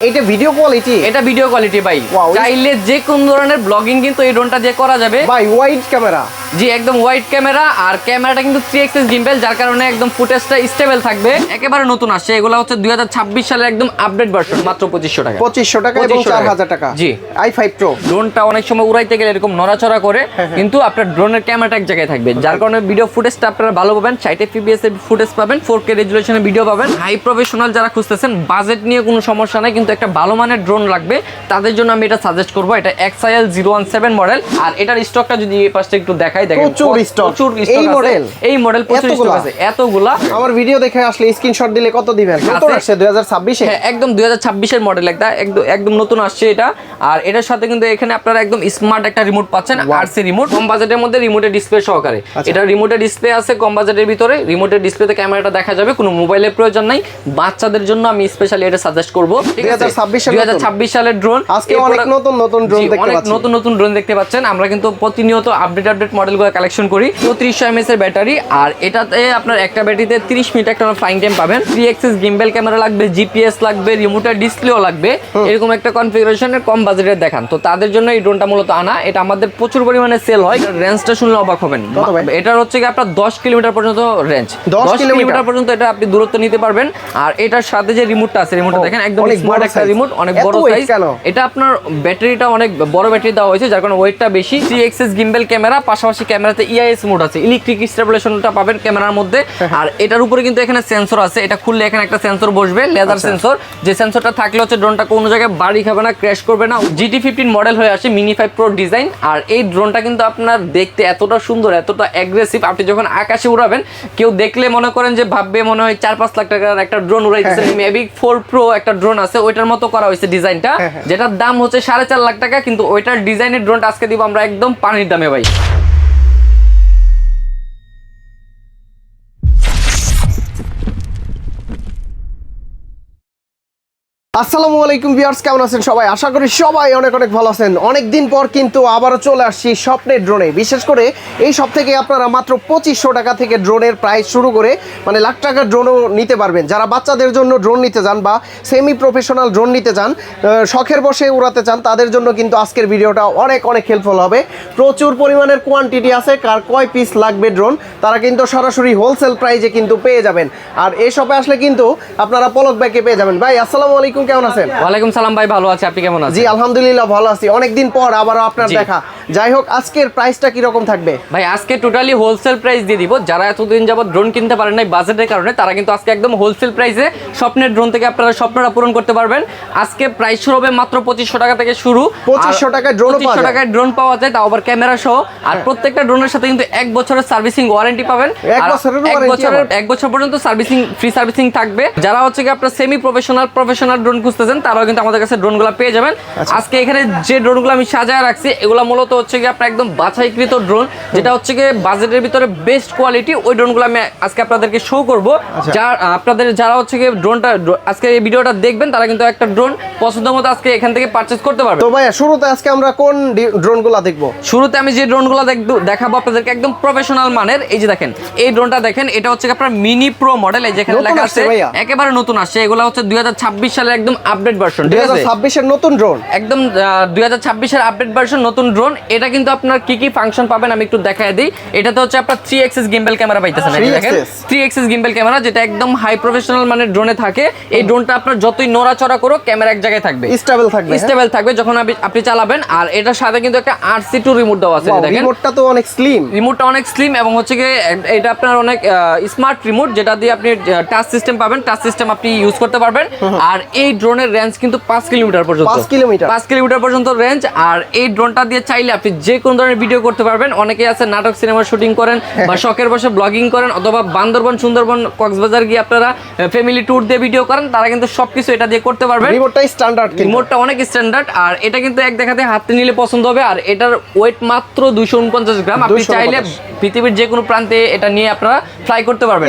এটা video quality, এটা video quality ভাই। চাইলে যে কোন ধরনের ব্লগিং কিন্তু এই ড্রোনটা দিয়ে করা যাবে ভাই। ওয়াইড ক্যামেরা, জি একদম ওয়াইড ক্যামেরা, আর ক্যামেরাটা কিন্তু 3 এক্সিস গিম্বল, যার কারণে একদম ফুটেজটা স্টেবল থাকবে। একেবারে নতুন আসছে, এগুলো হচ্ছে 2026 সালের একদম আপডেট ভার্সন, মাত্র 2500 টাকা। 2500 টাকা এবং 4000 টাকা। জি i5 Pro। ড্রোনটা অনেক সময় উড়াইতে গেলে এরকম নড়াচড়া করে, কিন্তু আপনার ড্রোনের ক্যামেরাটা এক জায়গায় থাকবে, যার কারণে ভিডিও ফুটেজটা আপনারা ভালো পাবেন। 60 fps এর ফুটেজ পাবেন, 4K রেজুলেশনের ভিডিও পাবেন। হাই প্রফেশনাল যারা খুঁজতেছেন, বাজেট নিয়ে কোনো সমস্যা নাই, কিন্তু একটা ভালো মানের ড্রোন লাগবে, তাদের জন্য আমি এটা সাজেস্ট করব। এটা XIL 017 মডেল, আর এটার স্টকটা যদি এই পাশে একটু দেখাই, দেখেন প্রচুর স্টক এই মডেল, এই মডেল প্রচুর স্টক আছে, এতগুলা। আমার ভিডিও দেখে আসলে স্ক্রিনশট দিলে কত দিবেন? নতুন আসছে 2026 এ। হ্যাঁ, একদম 2026 এর মডেল, একটা একদম নতুন আসছে এটা। আর এটার সাথে কিন্তু এখানে আপনারা একদম স্মার্ট একটা রিমোট পাচ্ছেন, RC রিমোট, কম বাজেটের মধ্যে রিমোটের ডিসপ্লে সহকারে। এটা রিমোটের ডিসপ্লে আছে কম বাজেটের ভিতরে, রিমোটের ডিসপ্লেতে ক্যামেরাটা দেখা যাবে, কোনো মোবাইলের প্রয়োজন নাই। বাচ্চাদের জন্য আমি স্পেশালি এটা সাজেস্ট করব। 2026 সালের ড্রোন, আজকে অনেক নতুন নতুন ড্রোন দেখতে পাচ্ছেন, অনেক নতুন নতুন ড্রোন দেখতে পাচ্ছেন। আমরা কিন্তু প্রতিনিয়ত আপডেট মডেলগুলো কালেকশন করি। 3400 mAh এর ব্যাটারি, আর এটাতে আপনার একটা ব্যাটারিতে 30 মিনিট একটা ফ্লাইং টাইম পাবেন। 3 এক্সিস গিম্বল ক্যামেরা লাগবে, GPS লাগবে, রিমোটের ডিসপ্লেও লাগবে, এরকম একটা কনফিগারেশনের কম বাজেটের দেখান, তো তাদের জন্য এই ড্রোনটা মূলত আনা। এটা আমাদের প্রচুর পরিমাণে সেল হয়। রেঞ্জটা শুনলে অবাক হবেন, এটা হচ্ছে কি আপনার 10 কিলোমিটার পর্যন্ত রেঞ্জ, 10 কিলোমিটার পর্যন্ত এটা আপনি দূরত্ব নিতে পারবেন। আর এটার সাথে যে রিমোটটা আছে, রিমোটটা দেখেন একদম স্মার্ট একটা রিমোট, অনেক বড় সাইজ। এটা আপনার ব্যাটারিটা অনেক বড় ব্যাটারি দেওয়া হয়েছে, যার কারণে ওয়েটটা বেশি। 3 এক্সিস গিম্বল ক্যামেরা, পাশাপাশি ক্যামেরাতে EIS মোড আছে, ইলেকট্রিক স্টেবিলাইজেশনটা পাবেন ক্যামেরার মধ্যে। আর এটার উপরে কিন্তু এখানে সেন্সর আছে, এটা খুললে এখানে একটা সেন্সর বসবে, লেজার সেন্সর, যে সেন্সরটা থাকলে হচ্ছে ড্রোনটা কোনো জায়গায় বাড়ি খাবে না, ক্র্যাশ করবে না। GT15 মডেল হয়ে আসে, মিনি 5 Pro ডিজাইন। আর এই ড্রোনটা কিন্তু আপনার দেখতে এতটা সুন্দর, এতটা অ্যাগ্রেসিভ, আপনি যখন আকাশে উড়াবেন কেউ দেখলে মনে করেন যে ভাববে মনে হয় 4-5 লাখ টাকার একটা ড্রোন উড়াইতেছেন। Mavic 4 Pro একটা ড্রোন আছে, ওইটার মতো করা হয়েছে ডিজাইনটা, যেটার দাম হচ্ছে 4.5 লাখ টাকা, কিন্তু ওইটার ডিজাইনের ড্রোনটা আজকে দিব আমরা একদম পানির দামে ভাই। আসসালামু আলাইকুম ভিউয়ার্স, কেমন আছেন সবাই? আশা করি সবাই অনেক অনেক ভালো আছেন। অনেক দিন পর কিন্তু আবারও চলে আসছি স্বপ্নের ড্রোনে। বিশেষ করে এই সব থেকে আপনারা মাত্র 2500 টাকা থেকে ড্রোনের প্রাইস শুরু করে মানে লাখ টাকার ড্রোনও নিতে পারবেন। যারা বাচ্চাদের জন্য ড্রোন নিতে চান বা সেমি প্রফেশনাল ড্রোন নিতে চান, শখের বসে উড়াতে চান, তাদের জন্য কিন্তু আজকের ভিডিওটা অনেক অনেক হেল্পফুল হবে। প্রচুর পরিমাণের কোয়ান্টিটি আছে, কার কয় পিস লাগবে ড্রোন তারা কিন্তু সরাসরি হোলসেল প্রাইজে কিন্তু পেয়ে যাবেন। আর এই শপে আসলে কিন্তু আপনারা পলক ব্যাগে পেয়ে যাবেন। ভাই আসসালামু আলাইকুম, কেমন আছেন? ওয়ালাইকুম সালাম ভাই, ভালো আছি, আপনি কেমন আছেন? জি আলহামদুলিল্লাহ ভালো আছি, অনেকদিন পর আবারও আপনার দেখা। যাই হোক, আজকের প্রাইসটা কি রকম থাকবে? ভাই আজকে টোটালি হোলসেল প্রাইস দিয়ে দিব। যারা এতদিন যাবত ড্রোন কিনতে পারেন নাই বাজেটের কারণে, তারা কিন্তু আজকে একদম হোলসেল প্রাইসে স্বপ্নের ড্রোন থেকে আপনারা স্বপ্নটা পূরণ করতে পারবেন। আজকে প্রাইস শুরু হবে মাত্র 2500 টাকা থেকে শুরু। 2500 টাকায় ড্রোন, 2500 টাকায় ড্রোন পাওয়া যায়, তাও আবার ক্যামেরা সহ। আর প্রত্যেকটা ড্রোনের সাথে কিন্তু 1 বছরের সার্ভিসিং ওয়ারেন্টি পাবেন। 1 বছর পর্যন্ত সার্ভিসিং, ফ্রি সার্ভিসিং থাকবে। যারা হচ্ছে কি আপনার সেমি প্রফেশনাল ড্রোন খুঁজতেছেন, তারাও কিন্তু আমাদের কাছে ড্রোনগুলো পেয়ে যাবেন। আজকে এখানে যে ড্রোনগুলো আমি সাজায় রাখছি, এগুলো মূলত হচ্ছে কি আপনার একদম বাছাইকৃত ড্রোন, যেটা হচ্ছে কি বাজেটের ভিতরে বেস্ট কোয়ালিটি। ওই ড্রোনগুলো আমি আজকে আপনাদেরকে শো করব। যারা হচ্ছে কি ড্রোনটা আজকে এই ভিডিওটা দেখবেন, তারা কিন্তু একটা ড্রোন পছন্দ মতো আজকে এখান থেকে পারচেজ করতে পারবে। তো ভাইয়া শুরুতে আজকে আমরা কোন ড্রোনগুলো দেখব? শুরুতে আমি যে ড্রোনগুলো দেখাবো আপনাদেরকে একদম প্রফেশনাল মানের। এই যে দেখেন, এই ড্রোনটা দেখেন, এটা হচ্ছে আপনার মিনি প্রো মডেল, এই যেখানে লেখা আছে একেবারে নতুন আসছে। এগুলো হচ্ছে 2026 সালের একদম আপডেট ভার্সন, 2026 এর নতুন ড্রোন, একদম 2026 এর আপডেট ভার্সন নতুন ড্রোন। এটা কিন্তু আপনার কি কি ফাংশন পাবেন আমি একটু দেখায় দিই। এটাতে হচ্ছে আপনার 3 এক্সিস গিম্বল ক্যামেরা পাইতেছেন, দেখেন 3 এক্সিস গিম্বল ক্যামেরা, যেটা একদম হাই প্রফেশনাল মানের ড্রোনে থাকে। এই ড্রোনটা আপনার যতই নড়াচড়া করো ক্যামেরা এক জায়গায় থাকবে, স্টেবল থাকবে যখন আপনি চালাবেন। আর এটার সাথে কিন্তু একটা RC2 রিমোট দেওয়া আছে, দেখেন রিমোটটা তো অনেক স্লিম, রিমোটটা অনেক স্লিম, এবং হচ্ছে কি এটা আপনার অনেক স্মার্ট রিমোট, যেটা দিয়ে আপনি টাচ সিস্টেম পাবেন, টাচ সিস্টেম আপনি ইউজ করতে পারবেন। আর এই ড্রোনের রেঞ্জ কিন্তু 5 কিলোমিটার পর্যন্ত, 5 কিলোমিটার পর্যন্ত রেঞ্জ। আর এই ড্রোনটা দিয়ে চাইলে আপনি যে কোন ধরনের ভিডিও করতে পারবেন। অনেকে আছে নাটক সিনেমার শুটিং করেন বা শখের বসে ব্লগিং করেন, অথবা বান্দরবন, সুন্দরবন, কক্সবাজার গিয়ে আপনারা ফ্যামিলি ট্যুর দিয়ে ভিডিও করেন, তারা কিন্তু সবকিছু এটা দিয়ে করতে পারবেন। রিমোটটা অনেক স্ট্যান্ডার্ড, আর এটা কিন্তু এক দেখাতে হাতে নিলে পছন্দ হবে। আর এটার ওয়েট মাত্র 249 গ্রাম। আপনি চাইলে পৃথিবীর যে কোনো প্রান্তে এটা নিয়ে আপনারা ফ্লাই করতে পারবেন।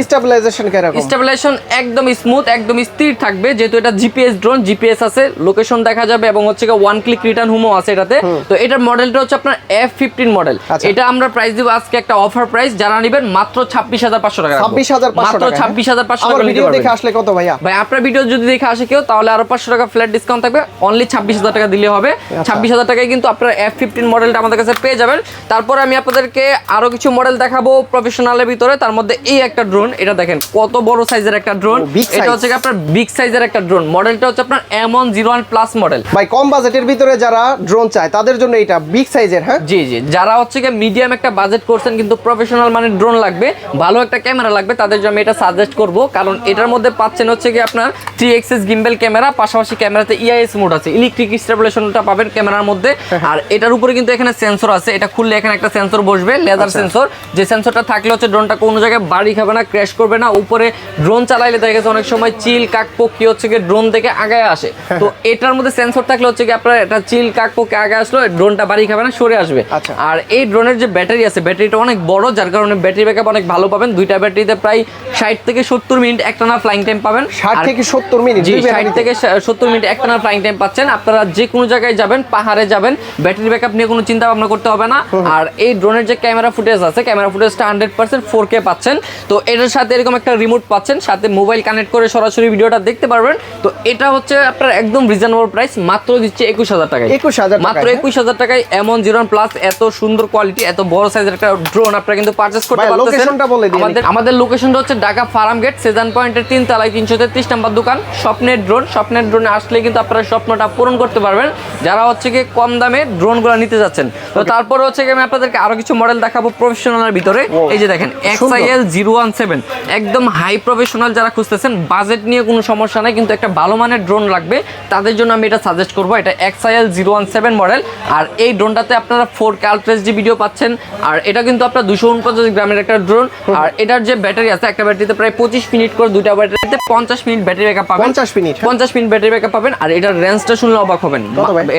স্টেবিলাইজেশন একদম স্মুথ, একদম স্থির থাকবে, যেহেতু এটা জিপিএস ড্রোন, জিপিএস আছে, লোকেশন দেখা যাবে, এবং হচ্ছে 1 ক্লিক রিটার্ন হোমও আছে এটাতে। তো এটার মডেলটা হচ্ছে আপনার F15 মডেল। আচ্ছা। এটা আমরা প্রাইস দিব আজকে একটা অফার প্রাইস, যারা নেবেন মাত্র 26,500 টাকা। 26,500 মাত্র টাকা। 26,500 আমার টাকা ভিডিও দেখে আসলে কত ভাইয়া? ভাই আপনার ভিডিও যদি দেখে আসে কেউ তাহলে আরো 500 টাকা ফ্ল্যাট ডিসকাউন্ট থাকবে, অনলি 26,000 টাকা দিলে হবে। 26,000 টাকায় কিন্তু আপনারা F15 মডেলটা আমাদের কাছে পেয়ে যাবেন। তারপরে আমি আপনাদেরকে আরো কিছু মডেল দেখাবো প্রফেশনালের ভিতরে। তার মধ্যে এই একটা ড্রোন, এটা দেখেন কত বড় সাইজের একটা ড্রোন। এটা হচ্ছে আপনার বিগ সাইজের একটা ড্রোন, মডেলটা হচ্ছে আপনার M101 প্লাস মডেল। ভাই কম বাজেটের ভিতরে যারা ড্রোন চায় তাদের জন্য এটা বিগ সাইজের। হ্যাঁ জি জি, যারা হচ্ছে কি মিডিয়াম একটা বাজেট করছেন কিন্তু প্রফেশনাল মানে ড্রোন লাগবে, ভালো একটা ক্যামেরা লাগবে, তাদের জন্য আমি এটা সাজেস্ট করব। কারণ এটার মধ্যে পাচ্ছেন হচ্ছে কি আপনার 3 এক্সিস গিম্বেল ক্যামেরা, পাশাপাশি ক্যামেরাতে ইআইএস মোড আছে, ইলেকট্রিক স্টেবিলাইজেশনটা পাবেন ক্যামেরার মধ্যে। আর এটার উপরে কিন্তু এখানে সেন্সর আছে, এটা খুললে এখানে একটা সেন্সর বসবে, লেজার সেন্সর। যে সেন্সরটা থাকলে হচ্ছে ড্রোনটা কোনো জায়গায় বাড়ি খাবে না, ক্র্যাশ করবে না। উপরে ড্রোন চালাইলে দেখা গেছে অনেক সময় চিল কাকপক্ষী হচ্ছে কি ড্রোন থেকে আগায় আসে, তো এটার মধ্যে সেন্সর থাকলে হচ্ছে কি আপনার এটা চিল কাকপক্ষী আগে আসলো ড্রোনটা বাড়ি খাবে না, সরে আসবে। আর এই ড্রোনের যে ব্যাটারি আছে, ব্যাটারিটা অনেক বড়, যার কারণে ব্যাটারি ব্যাকআপ অনেক ভালো পাবেন। দুইটা ব্যাটারিতে প্রায় 60 থেকে 70 মিনিট একটানা ফ্লাইং টাইম পাবেন। 60 থেকে 70 মিনিট? জি, 60 থেকে 70 মিনিট একটানা ফ্লাইং টাইম পাচ্ছেন। আপনারা যে কোনো জায়গায় যাবেন, পাহাড়ে যাবেন, ব্যাটারি ব্যাকআপ নিয়ে কোনো চিন্তা ভাবনা করতে হবে না। আর এই ড্রোনের যে ক্যামেরা ফুটেজ আছে, ক্যামেরা ফুটেজটা 100% 4K পাচ্ছেন। তো এটার সাথে এরকম একটা রিমোট পাচ্ছেন, সাথে মোবাইল কানেক্ট করে সরাসরি ভিডিওটা দেখতে পারবেন। তো এটা হচ্ছে আপনার একদম রিজনেবল প্রাইস, মাত্র দিচ্ছে 21,000 টাকায়। 21,000 মাত্র 21,000 টাকায় M101 প্লাস এত সুন্দর কোয়ালিটি, এত বড় সাইজের একটা ড্রোন আপনারা কিন্তু পারচেজ করতে পারতেছেন। লোকেশনটা বলে দিন। আমাদের লোকেশনটা হচ্ছে ঢাকা ফার্ম গেট সেজান পয়েন্টের 3 তলায় 333 নাম্বার দোকান। স্বপ্নের ড্রোন, স্বপ্নের ড্রোনে আসলে কিন্তু আপনারা স্বপ্নটা পূরণ করতে পারবেন, যারা হচ্ছে কি কম দামে ড্রোনগুলো নিতে যাচ্ছেন। তো তারপরে হচ্ছে কি আমি আপনাদেরকে আরো কিছু মডেল দেখাবো প্রফেশনালের ভিতরে। এই যে দেখেন XIL 017, একদম হাই প্রফেশনাল যারা খুঁজতেছেন, বাজেট নিয়ে কোনো সমস্যা নাই কিন্তু একটা ভালো মানের ড্রোন লাগবে, তাদের জন্য আমি এটা সাজেস্ট করবো। এটা XIL 017 মডেল। আর এই ড্রোনটাতে আপনারা 4K আলট্রা এইচডি ভিডিও পাচ্ছেন। আর এটা কিন্তু আপনার 249 গ্রামের একটা ড্রোন। আর এটার যে ব্যাটারি আছে, একটা ব্যাটারিতে প্রায় 25 মিনিট করে, দুইটা ব্যাটারিতে 50 মিনিট ব্যাটারি ব্যাকআপ পাবেন। 50 মিনিট? 50 মিনিট ব্যাটারি ব্যাকআপ পাবেন। আর এটার রেঞ্জটা শুনলে অবাক হবেন,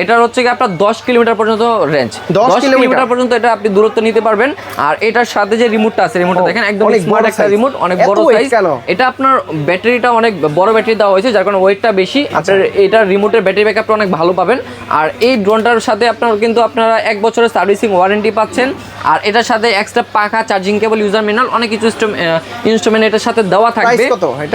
এটার হচ্ছে কি আপনার 10 কিলোমিটার পর্যন্ত রেঞ্জ, 10 কিলোমিটার পর্যন্ত এটা আপনি দূরত্ব নিতে পারবেন। আর এটার সাথে যে রিমোটটা আছে, রিমোটটা দেখেন একদম স্মার্ট একটা রিমোট, অনেক বড় সাইজ। এটা আপনার ব্যাটারিটা অনেক বড় ব্যাটারি দেওয়া হয়েছে, যার কারণে ওয়েটটা বেশি। আপনার এটার রিমোটের ব্যাটারি ব্যাকআপটা অনেক ভালো পাবেন। আর এই ড্রোনটার সাথে আপনার কিন্তু আপনারা 1 বছরের সার্ভিসিং ওয়ারেন্টি পাচ্ছেন। আর এটার সাথে এক্সট্রা পাখা, চার্জিং কেবল, ইউজার ম্যানুয়াল, অনেক কিছু ইনস্ট্রুমেন্ট এটার সাথে দেওয়া থাকবে।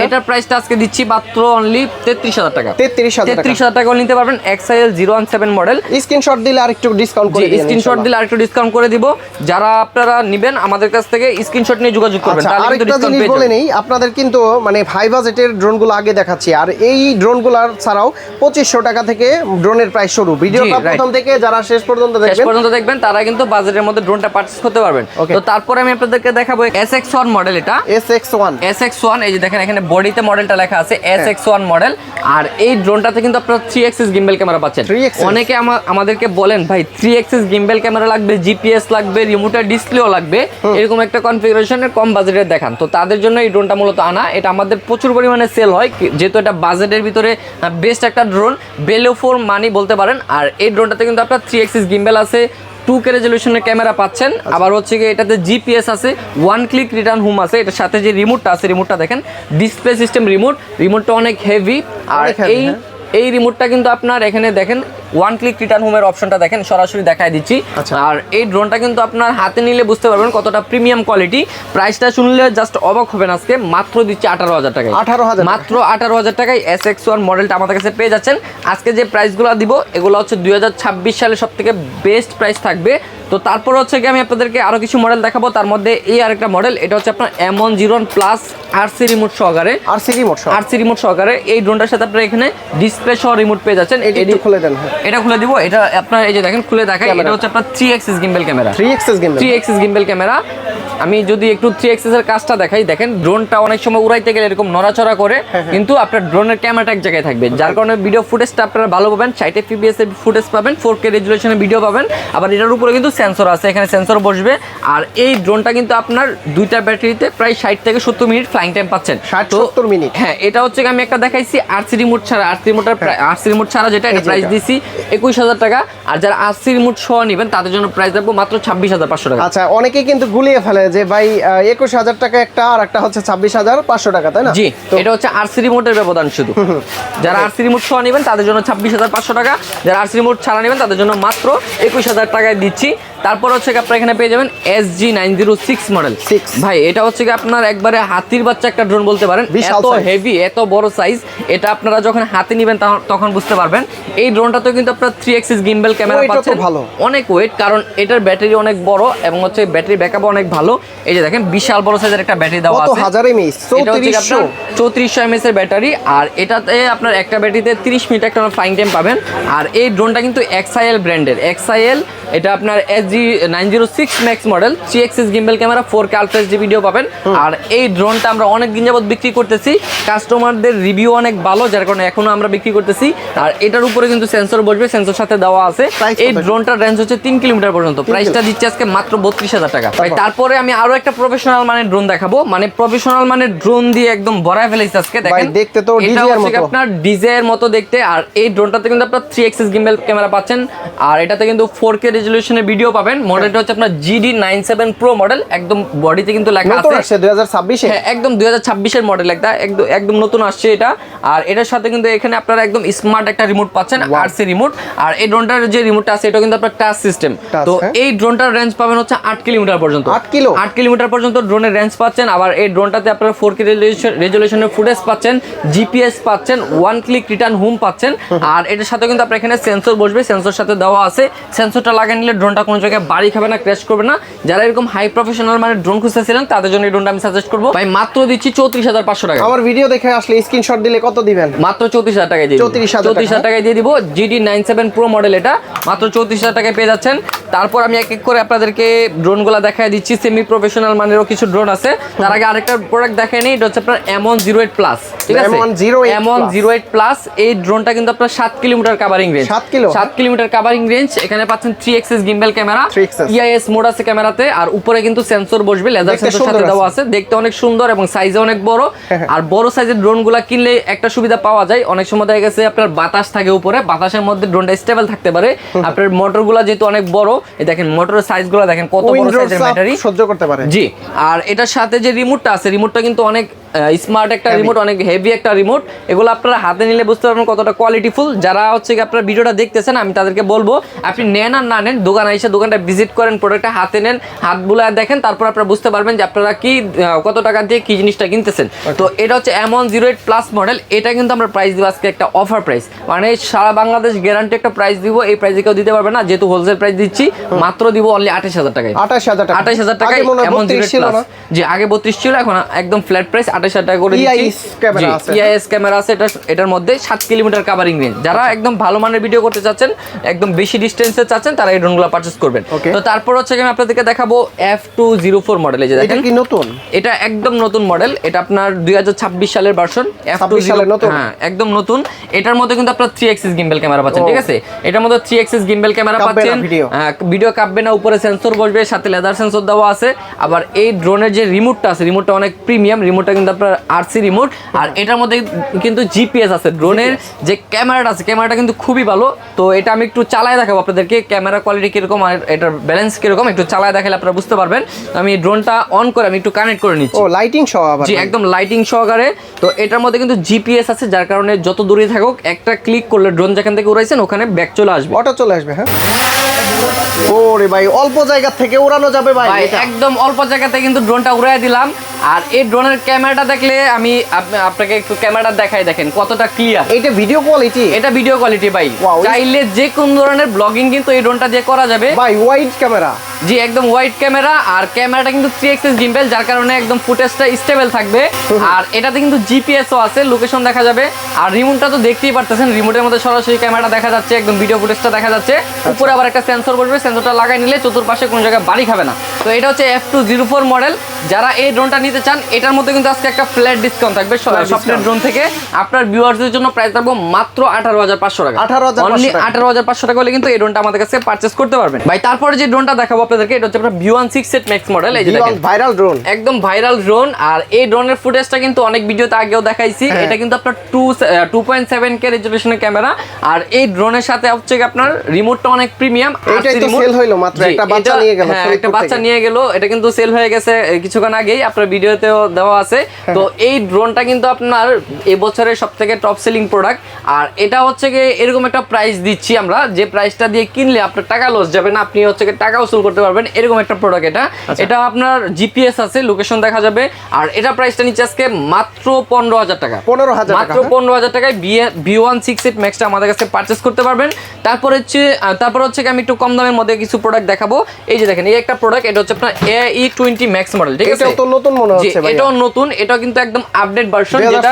এটার প্রাইসটা আজকে দিচ্ছি মাত্র অনলি 33,000 টাকা। 33,000 টাকা নিতে পারবেন XIL 017 মডেল। স্ক্রিনশট দিলে আরেকটু ডিসকাউন্ট করে দিবেন। স্ক্রিনশট দিলে আরেকটু ডিসকাউন্ট করে দিব। যারা আপনারা নেবেন আমাদের কাছ থেকে স্ক্রিনশট নিয়ে যোগাযোগ করবেন, তাহলে কিন্তু ডিসকাউন্ট পেয়ে যাবেন। বলে নেই আপনাদের কিন্তু মানে হাই বাজেটের ড্রোনগুলো আগে দেখাচ্ছি, আর এই ড্রোনগুলোর ছাড়াও 2500 টাকা থেকে ড্রোনের প্রাইস শুরু। ভিডিওটা প্রথম থেকে যারা শেষ পর্যন্ত দেখবেন তারা কিন্তু বাজেটের মধ্যে ড্রোনটা পারচেজ করতে পারবেন। তো তারপরে আমি আপনাদেরকে দেখাবো SX1 মডেল। এটা SX1, এই যে দেখেন এখানে বডিতে মডেলটা লেখা আছে SX1 মডেল। আর এই ড্রোনটাতে কিন্তু আপনারা 3 এক্সিস গিম্বেল ক্যামেরা পাচ্ছেন। অনেকে আমাদেরকে বলেন ভাই 3 এক্সিস গিম্বেল ক্যামেরা লাগবে, জিপিএস লাগবে, রিমোটের ডিসপ্লেও লাগবে, এরকম একটা কনফিগারেশনের কম বাজেটের দেখান। তো তাদের জন্য এই ড্রোনটা মূলত আনা। এটা আমাদের প্রচুর পরিমাণে সেল হয়, যেহেতু এটা বাজেটের ভিতরে বেস্ট একটা ড্রোন, বেলো ফর মানি বলতে পারেন। আর এই ড্রোনটাতে কিন্তু আপনার 3 এক্সিস গিম্বেল আছে, 2K রেজলিউশনের ক্যামেরা পাচ্ছেন। আবার হচ্ছে কি এটাতে জিপিএস আছে, 1 ক্লিক রিটার্ন হোম আছে। এটার সাথে যে রিমোটটা আছে, রিমোটটা দেখেন ডিসপ্লে সিস্টেম রিমোটটা অনেক হেভি। আর এই রিমোটটা কিন্তু আপনার এখানে দেখেন 1 ক্লিক রিটার্ন হোমের অপশনটা দেখেন, সরাসরি দেখায় দিচ্ছি। আর এই ড্রোনটা কিন্তু আপনার হাতে নিলে বুঝতে পারবেন কতটা প্রিমিয়াম কোয়ালিটি। প্রাইসটা শুনলে জাস্ট অবাক হবেন, আজকে মাত্র দিচ্ছি 18,000 টাকায়। মাত্র 18,000 টাকায় SX1 মডেলটা আমাদের কাছে পেয়ে যাচ্ছেন। আজকে যে প্রাইসগুলো দিব এগুলো হচ্ছে 2026 সালে সব থেকে বেস্ট প্রাইস থাকবে। তো তারপর হচ্ছে কি আমি আপনাদেরকে আরো কিছু মডেল দেখাবো। তার মধ্যে এই আরেকটা মডেল, এটা হচ্ছে আপনার M101 প্লাস RC রিমোট সহকারে। RC রিমোট সহকারে এই ড্রোনটার সাথে আপনারা এখানে ডিসপ্লে সহ রিমোট পেয়ে যাচ্ছেন। এটা খুলে দিব, এটা আপনার এই যে দেখেন খুলে দেখাই। এটা হচ্ছে আপনার 3 axis gimbal camera. 3 axis gimbal camera. আমি যদি একটু 3 এক্সিস এর কাজটা দেখাই, দেখেন ড্রোনটা অনেক সময় উড়াইতে গেলে এরকম নড়াচড়া করে, কিন্তু আপনার ড্রোনের ক্যামেরাটা এক জায়গায় থাকবে, যার কারণে ভিডিও ফুটেজটা আপনারা ভালো পাবেন। 60 fps এর ফুটেজ পাবেন, 4K রেজলিউশনের ভিডিও পাবেন। আবার এটার উপরে কিন্তু সেন্সর আছে, এখানে সেন্সর বসবে। আর এই ড্রোনটা কিন্তু আপনার দুইটা ব্যাটারিতে প্রায় 60 থেকে 70 মিনিট ফ্লাইং টাইম পাচ্ছেন। 60-70 মিনিট। হ্যাঁ, এটা হচ্ছে আমি একটা দেখাইছি RC রিমোট ছাড়া, RC রিমোট ছাড়া যেটা, এটা প্রাইস দিছি 21,000 টাকা। আর যারা আরসি রিমোট সহ নেবেন তাদের জন্য প্রাইস রাখবো মাত্র 26,500 টাকা। আচ্ছা, অনেকেই কিন্তু গুলিয়ে ফেলে যে ভাই 21,000 টাকা একটা আর একটা হচ্ছে 26,500 টাকা, তাই না? জি, এটা হচ্ছে আরসি রিমোটের ব্যবধান শুধু। যারা আরসি রিমোট সহ নেবেন তাদের জন্য 26,500 টাকা, যারা আরসি রিমোট ছাড়া নেবেন তাদের জন্য মাত্র 21,000 টাকায় দিচ্ছি। তারপর হচ্ছে কি আপনারা এখানে পেয়ে যাবেন SG906 মডেল। ভাই এটা হচ্ছে কি আপনার একবারে হাতির বাচ্চা একটা ড্রোন বলতে পারেন, এত হেভি এত বড় সাইজ। এটা আপনারা যখন হাতে নেবেন তখন বুঝতে পারবেন। এই ড্রোনটাতেও কিন্তু আপনারা 3 অ্যাক্সিস গিম্বল ক্যামেরা পাচ্ছেন, অনেক ওয়েট, কারণ এটার ব্যাটারি অনেক বড় এবং হচ্ছে ব্যাটারি ব্যাকআপ অনেক ভালো। এই যে দেখেন বিশাল বড় সাইজের একটা ব্যাটারি দেওয়া আছে, 3400 mAh এর ব্যাটারি। আর এটাতে আপনার একটা ব্যাটারিতে 30 মিনিট একটা ফ্লাইং টাইম পাবেন। আর এই ড্রোনটা কিন্তু XIL ব্র্যান্ডের, XIL এটা আপনার SG906 max model, 3 Axis gimbal camera, 4K ultra HD video পাবেন। আর এই ড্রোনটা আমরা অনেক দিন যাবত বিক্রি করতেছি, কাস্টমারদের রিভিউ অনেক ভালো, যার কারণে এখনো আমরা বিক্রি করতেছি। আর এটার উপরে কিন্তু সেন্সর বসবে, সেন্সর সাথে দেওয়া আছে। এই ড্রোনটার রেঞ্জ হচ্ছে 3 কিলোমিটার পর্যন্ত। প্রাইসটা দিচ্ছে আজকে মাত্র 32,000 টাকা। তারপরে আমি আরো একটা প্রফেশনাল মানের ড্রোন দেখাবো, মানে প্রফেশনাল মানের ড্রোন দিয়ে একদম ভরায় ফেলেছি আজকে। দেখেন দেখতে তো ডিজে এর মতো, আপনার ডিজে এর মতো দেখতে। আর এই ড্রোনটাতে কিন্তু আপনারা 3 অ্যাক্সিস গিম্বল ক্যামেরা পাচ্ছেন, আর এটাতে কিন্তু 4K রেজোলিউশনের ভিডিও পাবেন। মডেলটা হচ্ছে আপনার GD97 Pro মডেল, একদম বডিতে কিন্তু লেখা আছে 2026 এ, হ্যাঁ একদম 2026 এর মডেল, একদম নতুন আসছে এটা। আর এটার সাথে কিন্তু এখানে আপনারা একদম স্মার্ট একটা রিমোট পাচ্ছেন, আরসি রিমোট। আর এই ড্রোনটার যে রিমোটটা আছে এটা কিন্তু আপনার টাচ সিস্টেম। তো এই ড্রোনটার রেঞ্জ পাবেন হচ্ছে 8 কিলোমিটার পর্যন্ত, 8 কিলোমিটার পর্যন্ত ড্রোনের রেঞ্জ পাচ্ছেন। আবার এই ড্রোনটাতে আপনারা 4K রেজোলিউশনের ফুটেজ পাচ্ছেন, জিপিএস পাচ্ছেন, ওয়ান ক্লিক রিটার্ন হোম পাচ্ছেন। আর এটার সাথে কিন্তু আপনার এখানে সেন্সর বসবে, সেন্সর সাথে দেওয়া আছে। সেন্সরটা লাগিয়ে নিলে ড্রোনটা কোনো জায়গায় বাড়ি খাবে না, ক্র্যাশ করবে না। যারা এরকম হাই প্রফেশনাল মানে ড্রোন খুঁজতেছিলেন তাদের জন্য এই ড্রোনটা আমি সাজেস্ট করবো। ভাই মাত্র দিচ্ছি 34,500 টাকা। আমার ভিডিও দেখে আসলে স্ক্রিনশট দিলে কত দিবেন? মাত্র 34,000 টাকায় দিয়ে 34,000 টাকায় দিয়ে দিব। GD97 Pro মডেল, এটা মাত্র 34,000 টাকায় পেয়ে যাচ্ছেন। তারপর আমি এক এক করে আপনাদেরকে ড্রোনগুলো দেখায় দিচ্ছি। সেমি প্রফেশনাল মানেরও কিছু ড্রোন আছে। তার আগে আরেকটা প্রোডাক্ট দেখাই নিই, এটা হচ্ছে আপনার M108 প্লাস। ঠিক আছে, M108 প্লাস। এই ড্রোনটা কিন্তু আপনার 7 kilometre covering range, 7 kilometre covering range. এখানে পাচ্ছেন 3 Axis gimbal camera, EIS mode আছে ক্যামেরাতে। আর উপরে কিন্তু সেন্সর বসবে, লেজার সেন্সর সাথে দেওয়া আছে। দেখতে অনেক সুন্দর এবং সাইজে অনেক বড়। আর বড় সাইজের ড্রোনগুলো কিনলে একটা সুবিধা পাওয়া যায়, অনেক সময় দেখা গেছে আপনার বাতাস থাকে উপরে, বাতাসের মধ্যে ড্রোনটা স্টেবল থাকতে পারে। আপনার মোটরগুলো যেহেতু অনেক বড়, এই দেখেন মোটরের সাইজগুলো দেখেন কত বড় সাইজের ব্যাটারি সহ্য করতে পারে। জি, আর এটার সাথে যে রিমোটটা আছে, রিমোটটা কিন্তু অনেক স্মার্ট একটা রিমোট, অনেক হেভি একটা রিমোট। এগুলো আপনারা হাতে নিলে বুঝতে পারবেন কতটা কোয়ালিটিফুল। যারা হচ্ছে কি আপনারা ভিডিওটা দেখতেছেন, আমি তাদেরকে বলবো আপনি নেন আর না নেন, দোকানে এসে দোকানটা ভিজিট করেন, প্রোডাক্টটা হাতে নেন, হাত বুলায় দেখেন, তারপর আপনারা বুঝতে পারবেন যে আপনারা কি কত টাকা দিয়ে কি জিনিসটা কিনতেছেন। তো এটা হচ্ছে M108 প্লাস মডেল। এটা কিন্তু আমরা প্রাইস দিব আজকে একটা অফার প্রাইস, মানে সারা বাংলাদেশ গ্যারান্টি একটা প্রাইস দিব। এই প্রাইসে কেউ দিতে পারবে না, যেহেতু হোলসেল প্রাইস দিচ্ছি। মাত্র দিব অনলি 28,000 টাকায়। 28,000 টাকায় M108 প্লাস। জি, আগে 32 ছিল, এখন একদম ফ্ল্যাট প্রাইস 28,000 টাকা করে দিচ্ছি। EIS ক্যামেরা আছে এটার মধ্যে, 7 কিলোমিটার কভারিং রেঞ্জ। যারা একদম ভালো মানের ভিডিও করতে চাচ্ছেন, একদম বেশি ডিসটেন্সে চাচ্ছেন, তারা এই ড্রোনগুলো পারচেজ করবেন। তো তারপর হচ্ছে আমি আপনাদেরকে দেখাবো F204 মডেল। এই যে দেখেন, এটা কি নতুন? এটা একদম নতুন মডেল। এটা আপনার 2026 সালের ভার্সন, F204। হ্যাঁ, একদম নতুন। এটার মধ্যে কিন্তু আপনারা 3 অ্যাক্সিস গিম্বল ক্যামেরা পাচ্ছেন। ঠিক আছে, এটার মধ্যে 3 অ্যাক্সিস গিম্বল ক্যামেরা পাচ্ছেন, ভিডিও কাঁপবে না, উপরে সেন্সর বসবে, সাথে লেদার সেন্সর দেওয়া আছে। আবার এই ড্রোনের যে রিমোটটা আছে, রিমোটটা অনেক প্রিমিয়াম, রিমোটটা কিন্তু আপনার আরসি রিমোট। আর এটার মধ্যে কিন্তু জিপিএস আছে। ড্রোনের যে ক্যামেরাটা আছে, ক্যামেরাটা কিন্তু খুবই ভালো। তো এটা আমি একটু চালায় দেখাবো আপনাদেরকে, ক্যামেরা কোয়ালিটি কিরকম আর এটার ব্যালেন্স কিরকম, একটু চালায় দেখালে আপনারা বুঝতে পারবেন। আমি ড্রোনটা অন করে আমি একটু কানেক্ট করে নিচ্ছি। ও, লাইটিং সহ? জি, একদম লাইটিং সহকারে। তো এটার মধ্যে কিন্তু জিপিএস আছে, যার কারণে যত দূরে থাকুক একটা ক্লিক করলে ড্রোন যেখান থেকে উড়াইছেন ওখানে ব্যাক চলে আসবে, অটো চলে আসবে। হ্যাঁ, ওরে ভাই, অল্প জায়গা থেকে উড়ানো যাবে ভাই, একদম অল্প জায়গাতে কিন্তু ড্রোনটা উড়াই দিলাম। আর এই ড্রোনের ক্যামেরাটা দেখলে আমি আপনাকে একটু ক্যামেরাটা দেখাই, দেখেন কতটা ক্লিয়ার। এটা ভিডিও কোয়ালিটি, এটা ভিডিও কোয়ালিটি ভাই। চাইলে যে কোন ধরনের ব্লগিং কিন্তু এই ড্রোনটা দিয়ে করা যাবে ভাই। ওয়াইড ক্যামেরা, জি একদম ওয়াইড ক্যামেরা। আর ক্যামেরাটা কিন্তু 3 অ্যাক্সিস গিম্বল, যার কারণে একদম ফুটেজটা স্টেবল থাকবে। আর এটাতে কিন্তু জিপিএসও আছে, লোকেশন দেখা যাবে। আর রিমোটটা তো দেখতেই পারতেছেন, রিমোটের মধ্যে সরাসরি ক্যামেরাটা দেখা যাচ্ছে, একদম ভিডিও ফুটেজটা দেখা যাচ্ছে। উপরে আবার একটা সেন্সর বসবে, সেন্সরটা লাগাই নিলে চতুর্পাশে কোনো জায়গায় বাড়ি খাবে না। তো এটা হচ্ছে F204 মডেল। যারা এই ড্রোনটা নিতে চান এটার মধ্যে কিন্তু আজকে একটা ফ্ল্যাট ডিসকাউন্ট থাকবে স্বপ্নের ড্রোন থেকে। আপনার ভিউয়ারদের জন্য প্রাইস থাকবে মাত্র 18,500 টাকা। 18,500 টাকা হলে কিন্তু এই ড্রোনটা আমাদের কাছে পারচেজ করতে পারবেন ভাই। তারপরে যে ড্রোনটা দেখাবো আপনাদেরকে এটা হচ্ছে আপনার V168 Max মডেল। এই যে দেখেন ভাইরাল ড্রোন, একদম ভাইরাল ড্রোন। আর এই ড্রোনের ফুটেজটা কিন্তু অনেক ভিডিওতে আগেও দেখাইছি। এটা কিন্তু আপনার 2.7K রেজোলিউশনের ক্যামেরা। আর এই ড্রোনের সাথে হচ্ছে আপনার রিমোটটা অনেক প্রিমিয়াম। এটাই তো সেল হইলো মাত্র, একটা বাচ্চা নিয়ে গেল। হ্যাঁ, একটা বাচ্চা নিয়ে গেল, এটা কিন্তু সেল হয়ে গেছে কিছুক্ষণ আগেই, আপনার ভিডিওতেও দেওয়া আছে। তো এই ড্রোনটা কিন্তু আপনার এই বছরের সবথেকে টপ সেলিং প্রোডাক্ট। আর এটা হচ্ছে কি এরকম একটা প্রাইস দিচ্ছি আমরা, যে প্রাইসটা দিয়ে কিনলে আপনার টাকা লস যাবে না, আপনি হচ্ছে টাকা উসুল করতে পারবেন, এরকম একটা প্রোডাক্ট এটা। এটা আপনার জিপিএস আছে, লোকেশন দেখা যাবে। আর এটা প্রাইসটা নিচ্ছে আজকে মাত্র 15,000 টাকা। 15,000 টাকা, মাত্র 15,000 টাকায় V168 ম্যাক্সটা আমাদের কাছে পারচেজ করতে পারবেন। তারপর হচ্ছে আমি একটু কম দামের মধ্যে কিছু প্রোডাক্ট দেখাবো। এই যে দেখেন, এই একটা প্রোডাক্ট, এটা হচ্ছে আপনার AE20 ম্যাক্স মডেল, ঠিক আছে? এটাও তো নতুন মনে হচ্ছে ভাই। এটাও নতুন, এটাও কিন্তু একদম আপডেট ভার্সন, যেটা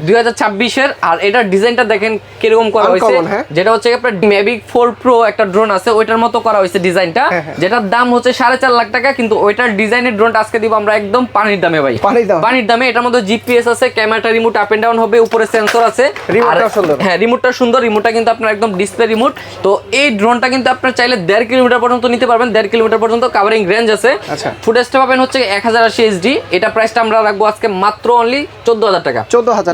2026 এর। আর এটার ডিজাইনটা দেখেন কিরকম করা হয়েছে, যেটা হচ্ছে আপনার Mavic 4 Pro একটা ড্রোন আছে, ওইটার মতো করা হয়েছে ডিজাইনটা, যেটার দাম হচ্ছে 4.5 লাখ টাকা। কিন্তু ওইটার ডিজাইনের ড্রোনটা আজকে দিব আমরা একদম পানির দামে ভাই, পানির দামে। এটার মধ্যে জিপিএস আছে, ক্যামেরাটা রিমোট আপ এন্ড ডাউন হবে, উপরে সেন্সর আছে। হ্যাঁ, রিমোটটা সুন্দর, রিমোটটা কিন্তু আপনার একদম ডিসপ্লে রিমোট। তো এই ড্রোনটা কিন্তু আপনার চাইলে 1.5 কিলোমিটার পর্যন্ত নিতে পারবেন, 1.5 কিলোমিটার পর্যন্ত কাভারিং রেঞ্জ আছে। ফুটেজটা পাবেন হচ্ছে 1080 HD। এটা প্রাইসটা আমরা রাখবো আজকে মাত্র অনলি 14,000 টাকা।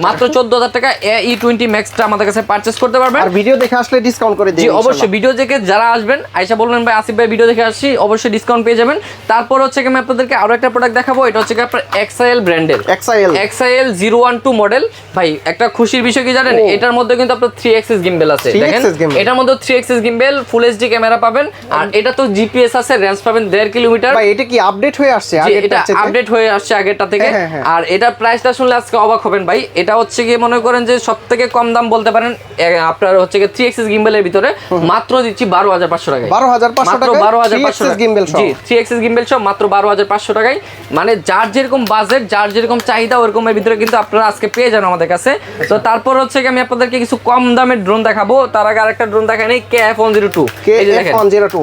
মাত্র 14,000 টাকা AE20 ম্যাক্সটা আমাদের কাছে পারচেজ করতে পারবেন। আর ভিডিও দেখে আসলে ডিসকাউন্ট করে দিই। জি অবশ্যই, ভিডিও দেখে যারা আসবেন আয়শা বলবেন ভাই আসিফ ভাই ভিডিও দেখে আসছি, অবশ্যই ডিসকাউন্ট পেয়ে যাবেন। তারপর হচ্ছে আমি আপনাদেরকে আরো একটা প্রোডাক্ট দেখাবো। এটা হচ্ছে আপনার XIL ব্র্যান্ডের XIL 012 মডেল। ভাই একটা খুশির বিষয় কি জানেন, এটার মধ্যে কিন্তু আপনার 3 axis gimbal আছে। দেখেন এটার মধ্যে 3 axis gimbal, ফুল HD ক্যামেরা পাবেন। আর এটা তো জিপিএস আছে, রেঞ্জ পাবেন 1.5 কিলোমিটার। ভাই এটা কি আপডেট হয়ে আসছে? এটা আপডেট হয়ে আসছে আগেরটা থেকে। আর এটার প্রাইসটা শুনলে আজকে অবাক হবেন ভাই। এটা হচ্ছে কি মনে করেন যে সবথেকে কম দাম বলতে পারেন আপনার হচ্ছে কি 3 axis gimbal এর ভিতরে মাত্র দিচ্ছি 12,500 টাকায়। 12,500 টাকা, 12,500 gimbal সহ। জি, 3 axis gimbal সহ মাত্র 12,500 টাকায়। মানে যার যেরকম বাজেট, যার যেরকম চাহিদা, ওরকমের ভিতরে কিন্তু আপনারা আজকে পেয়ে যান আমাদের কাছে। তো তারপর হচ্ছে কি আমি আপনাদেরকে কিছু কম দামের ড্রোন দেখাবো। তার আগে আরেকটা ড্রোন দেখাই নেই, KF102। এই যে দেখেন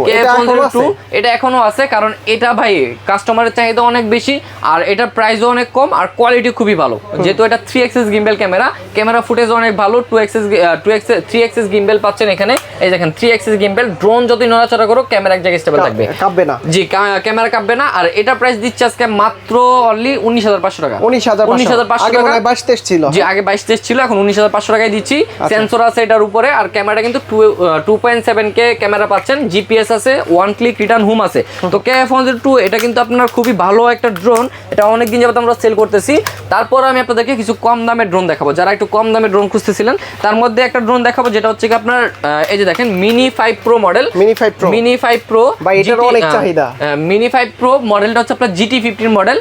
KF102, এটা এখনো আছে, কারণ এটা ভাই কাস্টমারের চাহিদা অনেক বেশি, আর এটার প্রাইসও অনেক কম, আর কোয়ালিটি খুবই ভালো। যেহেতু এটা 3 axis gimbal ক্যামেরা ফুটেজ অনেক ভালো। 3 axis gimbal পাচ্ছেন এখানে। এই দেখেন 3 axis gimbal, ড্রোন যদি নড়াচড়া করো ক্যামেরা এক জায়গায় স্টেবল থাকবে, কাঁপবে না। জি, ক্যামেরা কাঁপবে না। আর এটা প্রাইস দিচ্ছে আজকে মাত্র অনলি 19,500 টাকা। 19,500 টাকা। 22-23 ছিল। জি, আগে 22-23 ছিল, এখন 19,500 টাকায় দিচ্ছি। সেন্সর আছে এটার উপরে, আর ক্যামেরাটা কিন্তু 2.7K ক্যামেরা পাচ্ছেন, জিপিএস আছে, ওয়ান ক্লিক রিটার্ন হোম আছে। তো KF102 এটা কিন্তু আপনার খুবই ভালো একটা ড্রোন, এটা অনেকদিন যাবত আমরা সেল করতেছি। তারপর আমি আপনাদেরকে কিছু কম দামের ড্রোন দেখাবো, যারা একটু কম দামের ড্রোন খুঁজতেছিলেন তার মধ্যে একটা ড্রোন দেখাবো, যেটা হচ্ছে কি আপনার এই যে দেখেন Mini 5 Pro model. Mini 5 Pro ভাই এটার অনেক চাহিদা। Mini 5 Pro মডেলটা হচ্ছে আপনার GT15 মডেল।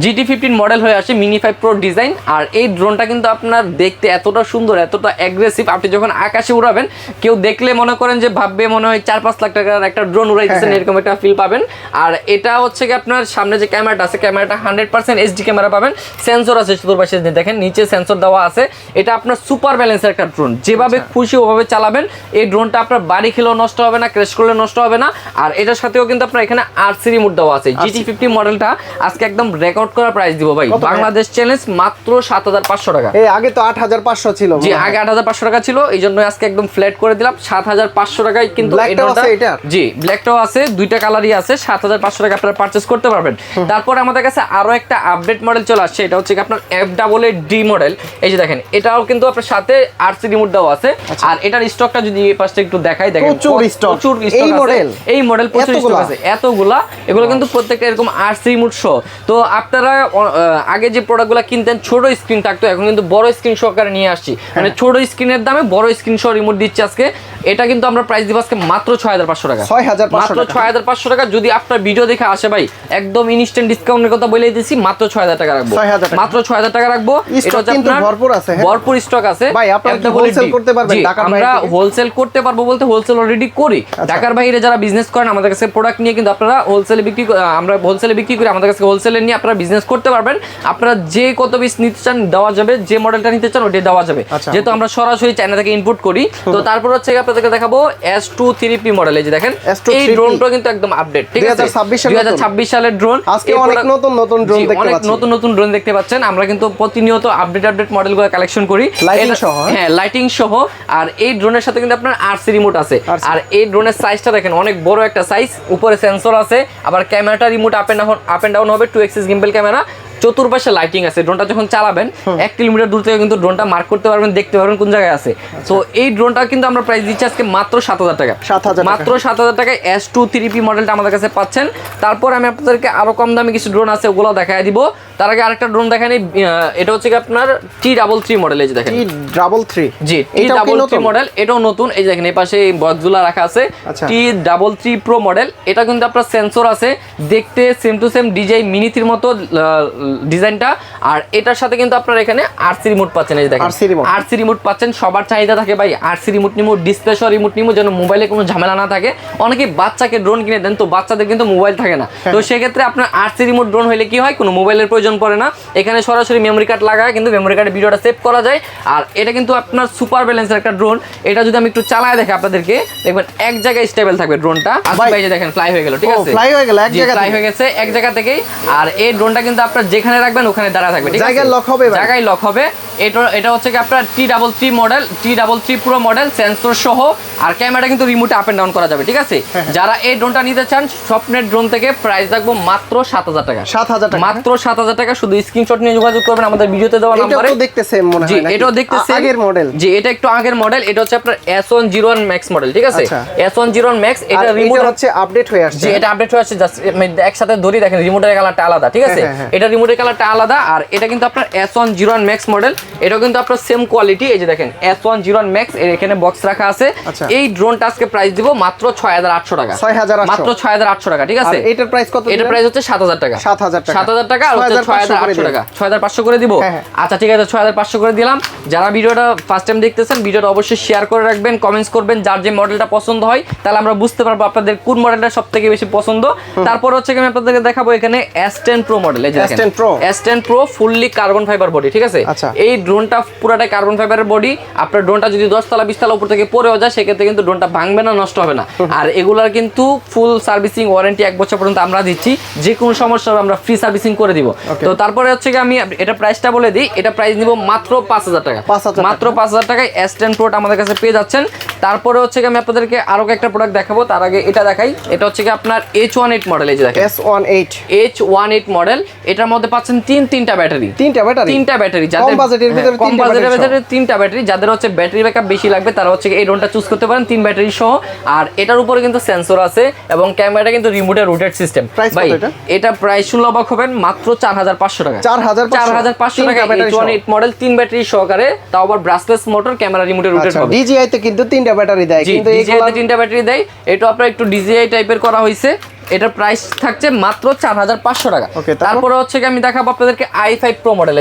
GT15 মডেল হয়ে আসে Mini 5 Pro ডিজাইন। আর এই ড্রোনটা কিন্তু আপনার দেখতে এতটা সুন্দর, এতটা অ্যাগ্রেসিভ, আপনি যখন আকাশে উড়াবেন কেউ দেখলে মনে করেন যে ভাববে মনে হয় 4-5 লাখ টাকার একটা ড্রোন উড়াইতেছেন, এরকম একটা ফিল পাবেন। আর এটা হচ্ছে কি আপনার সামনে যে ক্যামেরাটা আছে, ক্যামেরাটা 100% HD ক্যামেরা পাবেন, সেন্সর আছে চতুর্পাশে, দেখেন নিচে সেন্সর দেওয়া আছে। এটা আপনার সুপার ব্যালেন্সের একটা ড্রোন, যেভাবে খুশি ওভাবে চালাবেন। এই ড্রোনটা আপনার বাড়ি খেলেও নষ্ট হবে না, ক্র্যাশ করলে নষ্ট হবে না। আর এটার সাথেও কিন্তু আপনার এখানে RC রিমোট দেওয়া আছে। GT50 মডেলটা আজকে একদম রেকর্ড করা প্রাইস দিব ভাই, বাংলাদেশ চ্যালেঞ্জ মাত্র 7,500 টাকা। এই আগে তো 8,500 ছিল। জি, আগে 8,500 টাকা ছিল, এই জন্য আজকে একদম ফ্ল্যাট করে দিলাম 7,500 টাকায়। কিন্তু জি, ব্ল্যাকটাও আছে, দুইটা কালারই আছে। 7,500 টাকা আপনারা পারচেজ করতে পারবেন। তারপর আমাদের কাছে আরো একটা আপডেট মডেল চলে আসছে, এটা হচ্ছে আপনার FAAD মডেল। এই যে দেখেন, এটাও কিন্তু আপনার সাথে RC রিমোট দেওয়া আছে। আর এটার স্টকটা যদি এই পাশে একটু দেখাই, দেখেন প্রচুর স্টক আছে। এই মডেল প্রচুর স্টক আছে, এতগুলা। এগুলো কিন্তু প্রত্যেকটা এরকম RC রিমোট সহ। তো আপনারা আগে যে প্রোডাক্টগুলো কিনতেন ছোট স্ক্রিন থাকতো, এখন কিন্তু বড় স্ক্রিন সহকারে নিয়ে আসছি। মানে ছোট স্ক্রিনের দামে বড় স্ক্রিন সহ রিমোট দিচ্ছে আজকে। এটা কিন্তু আমরা প্রাইস দিব আজকে মাত্র 6,500 টাকা। মাত্র 6,500 টাকা। যদি আপনার ভিডিও দেখে আসে ভাই, একদম ইনস্ট্যান্ট ডিসকাউন্টের কথা বলে দিয়েছি, মাত্র 6,000 টাকা রাখবো। মাত্র 6,000 টাকা রাখবো। এটা হচ্ছে আপনার ভরপুর স্টক আছে। ভাই আপনারা কি হোলসেল করতে পারবেন? আমরা হোলসেল করতে পারবো বলতে হোলসেল অলরেডি করি। ঢাকার বাইরে যারা বিজনেস করেন আমাদের কাছে প্রোডাক্ট নিয়ে কিন্তু আপনারা হোলসেলে বিক্রি, আমরা হোলসেলে বিক্রি করি, আমাদের কাছে হোলসেলে নিয়ে আপনারা বিজনেস করতে পারবেন। আপনারা যে কত পিস নিতে চান দেওয়া যাবে, যে মডেলটা নিতে চান ওটা দেওয়া যাবে, যেহেতু আমরা সরাসরি চায়না থেকে ইনপুট করি। তো তারপর হচ্ছে আপনাদেরকে দেখাবো S23P মডেল। এই যে দেখেন, এই ড্রোনটা কিন্তু একদম আপডেট, ঠিক আছে? 2026 সালের ড্রোন। আজকে অনেক নতুন নতুন ড্রোন দেখতে পাচ্ছেন, অনেক নতুন নতুন ড্রোন দেখতে পাচ্ছেন। আমরা কিন্তু প্রতিনিয়ত আপডেট মডেলগুলো কালেকশন করি, লাইটিং সহ। হ্যাঁ, লাইটিং সহ। আর এই ড্রোনের সাথে কিন্তু আপনার আরসি রিমোট আছে। আর এই ড্রোনের সাইজটা দেখেন, অনেক বড় একটা সাইজ, উপরে সেন্সর আছে, আবার ক্যামেরাটা রিমোট আপ এন্ড ডাউন হবে, 2 এক্সিস গিম্বল ক্যামেরা, চতুর্পাশে লাইটিং আছে। ড্রোনটা যখন চালাবেন 1 কিলোমিটার দূর থেকে কিন্তু ড্রোনটা মার্ক করতে পারবেন, দেখতে পারবেন কোন জায়গায় আছে। তো এই ড্রোনটা কিন্তু আমরা প্রাইস দিচ্ছি আজকে মাত্র 7000 টাকা। মাত্র 7000 টাকায় S2 3P মডেলটা আমাদের কাছে পাচ্ছেন। তারপর আমি আপনাদেরকে আরো কম দামি কিছু ড্রোন আছে, ওগুলো দেখায় দিব। তার আগে আরেকটা ড্রোন দেখেন, এটা হচ্ছে কি আপনার T33 মডেল। এই যে দেখেন T33, জি T33 মডেল, এটাও নতুন। এই যে দেখেন এই পাশে বক্সগুলো রাখা আছে, T33 Pro মডেল। এটা কিন্তু আপনার সেন্সর আছে, দেখতে সেম টু সেম ডিজাই মিনি 3 মতো ডিজাইনটা। আর এটার সাথে কিন্তু আপনারা এখানে আরসি রিমোট পাচ্ছেন। এই যে দেখেন আরসি রিমোট পাচ্ছেন। সবার চাহিদা থাকে ভাই আরসি রিমোট নিমো, ডিসপ্লে সহ রিমোট নিমো, যেন মোবাইলে কোনো ঝামেলা না থাকে। অনেকে বাচ্চাকে ড্রোন কিনে দেন, তো বাচ্চাদের কিন্তু মোবাইল থাকে না, তো সেক্ষেত্রে আপনার আরসি রিমোট ড্রোন হলে কি হয়, কোনো মোবাইলের প্রয়োজন পড়ে না। এখানে সরাসরি মেমোরি কার্ড লাগায় কিন্তু মেমোরি কার্ডে ভিডিওটা সেভ করা যায়। আর এটা কিন্তু আপনার সুপার ব্যালেন্সের একটা ড্রোন। এটা যদি আমি একটু চালায় দেখে আপনাদেরকে, দেখবেন এক জায়গায় স্টেবল থাকবে ড্রোনটা। এই যে দেখেন ফ্লাই হয়ে গেল, ঠিক আছে, ফ্লাই হয়ে গেল, এক জায়গা ফ্লাই হয়ে গেছে এক জায়গা থেকেই। আর এই ড্রোনটা কিন্তু আপনার যেখানে রাখবেন ওখানে দাঁড়া থাকবে, ঠিক আছে, জায়গায় লক হবে, জায়গায় লক হবে। এটা হচ্ছে কি আপনার T33 model, T33 Pro model, sensor সহ। আর ক্যামেরা কিন্তু রিমোটে আপ এন্ড ডাউন করা যাবে, ঠিক আছে। যারা এই ড্রোনটা নিতে চান, স্বপ্নের ড্রোন থেকে প্রাইস রাখবো মাত্র 7000 টাকা। 7000 টাকা, মাত্র 7000 টাকা। শুধু স্ক্রিনশট নিয়ে যোগাযোগ করবেন আমাদের ভিডিওতে দেওয়া নম্বরে। এটাও দেখতেছেন মনে হয়, জি এটাও দেখতেছেন, আগের মডেল। জি এটা একটু আগের মডেল। এটা হচ্ছে আপনার S101 Max মডেল, ঠিক আছে, S101 Max। এটা রিমোট হচ্ছে আপডেট হয়ে আসছে। জি এটা আপডেট হয়ে আসছে, জাস্ট একসাথে ধরি দেখেন রিমোটের কালারটা আলাদা, ঠিক আছে, এটা রিমোটের কালারটা আলাদা। আর এটা কিন্তু আপনার S101 Max মডেল, এটাও কিন্তু আপনার সেম কোয়ালিটি। এই যে দেখেন S101 Max, এর এখানে বক্স রাখা আছে। এই ড্রোনটা আজকে প্রাইস দিব মাত্র 6800 টাকা। 6800, মাত্র 6800 টাকা, ঠিক আছে। এটার প্রাইস কত? এটার প্রাইস হচ্ছে 7000 টাকা। 7000 টাকা, 7000 টাকা। আর হচ্ছে 6800 টাকা। 6500 করে দিব। আচ্ছা ঠিক আছে, 6500 করে দিলাম। যারা ভিডিওটা ফার্স্ট টাইম দেখতেছেন, ভিডিওটা অবশ্যই শেয়ার করে রাখবেন, কমেন্টস করবেন, যার যে মডেলটা পছন্দ হয়, তাহলে আমরা বুঝতে পারবো আপনাদের কোন মডেলটা সবথেকে বেশি পছন্দ। তারপর হচ্ছে আমি আপনাদেরকে দেখাবো এখানে S10 Pro মডেল। এই যে দেখেন S10 Pro fully carbon fibre body, ঠিক আছে। এই ড্রোনটা পুরাটাই কার্বন ফাইবারের বডি। আপনার ড্রোনটা যদি 10 তলা 20 তলা উপর থেকে পড়েও যায়, সেক্ষেত্রে কিন্তু ড্রোনটা ভাঙবে না, নষ্ট হবে না। আর এগুলার কিন্তু ফুল সার্ভিসিং ওয়ারেন্টি 1 বছর পর্যন্ত আমরা দিচ্ছি, যে কোনো সমস্যা হবে আমরা ফ্রি সার্ভিসিং করে দিব। তো তারপরে হচ্ছে কি আমি এটা প্রাইসটা বলে দিই, এটা প্রাইস নিব মাত্র 5000 টাকা। মাত্র 5000 টাকায় S10 Pro আমাদের কাছে পেয়ে যাচ্ছেন। তারপরে হচ্ছে কি আমি আপনাদেরকে আরো একটা প্রোডাক্ট দেখাবো, তার আগে এটা দেখাই। এটা হচ্ছে কি আপনার H18 মডেল। এই যে দেখেন H18 মডেল। এটার মধ্যে পাচ্ছেন তিনটা ব্যাটারি, তিনটা ব্যাটারি। যাদের কম বাজেটের ভিতরে তিনটা ব্যাটারি, যাদের হচ্ছে ব্যাটারি ব্যাকআপ বেশি লাগবে, তারা হচ্ছে এই ড্রোনটা চুজ করতে পারেন 3 ব্যাটারি সহ। আর এটার উপরে কিন্তু সেন্সর আছে এবং ক্যামেরাটা কিন্তু রিমোটে রোটেট সিস্টেম। ভাই এটা প্রাইস শুনলে অবাক হবেন, মাত্র 4500 টাকা। 4500 টাকা H18 মডেল, 3 ব্যাটারি সহকারে, তাও আবার ব্রাসলেস মোটর, ক্যামেরা রিমোটে রোটেট হবে। DJI তে কিন্তু 3টা ব্যাটারি দেয়, কিন্তু DJI তে 3টা ব্যাটারি দেয়। এটা আপনার একটু DJI টাইপের করা হয়েছে। এটার প্রাইস থাকছে মাত্র 4500 টাকা। তারপরে হচ্ছে কি আমি দেখাবো আপনাদেরকে i5 Pro model.